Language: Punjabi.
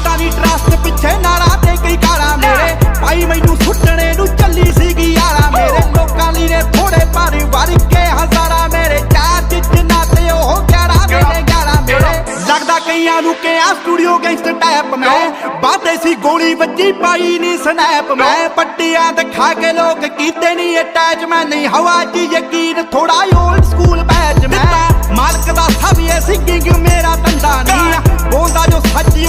ਪਤਾ ਨਹੀਂ ਟਰਸਟ ਪਿੱਛੇ ਨਾਰਾ ਤੇ ਕਈ ਕਾਰਾਂ ਮੇਰੇ ਭਾਈ ਮੈਨੂੰ ਸੁੱਟਣੇ ਨੂੰ ਚੱਲੀ ਸੀਗੀ ਯਾਰਾ ਮੇਰੇ ਲੋਕਾਂ ਲਈ ਨੇ ਥੋੜੇ ਪਰ ਵਰ ਕੇ ਹਜ਼ਾਰਾਂ ਮੇਰੇ ਚਾਰ ਜਿੰਨਾ ਤੇ ਉਹ 11 ਮੇਰੇ 11 ਮੇਰੇ ਲੱਗਦਾ ਕਈਆਂ ਨੂੰ ਕਿ ਆ ਸਟੂਡੀਓ ਗੈਂਗਸਟਰ ਟਾਈਪ ਮੈਂ ਬਾਦੇ ਸੀ ਗੋਲੀ ਵੱਜੀ ਪਾਈ ਨਹੀਂ ਸਨੈਪ ਮੈਂ ਪੱਟੀਆਂ ਦਿਖਾ ਕੇ ਲੋਕ ਕੀਤੇ ਨਹੀਂ ਅਟੈਚ ਮੈਂ ਨਹੀਂ ਹਵਾ 'ਚ ਯਕੀਨ ਥੋੜਾ ਓਲਡ ਸਕੂਲ ਬੈਚ ਮੈਂ ਮਾਲਕ ਦਾ ਸਭ ਇਹ ਸਿੰਗਿੰਗ ਮੇਰਾ ਧੰਦਾ ਨਹੀਂ ਬੋਲਦਾ ਜੋ ਸੱਚੀ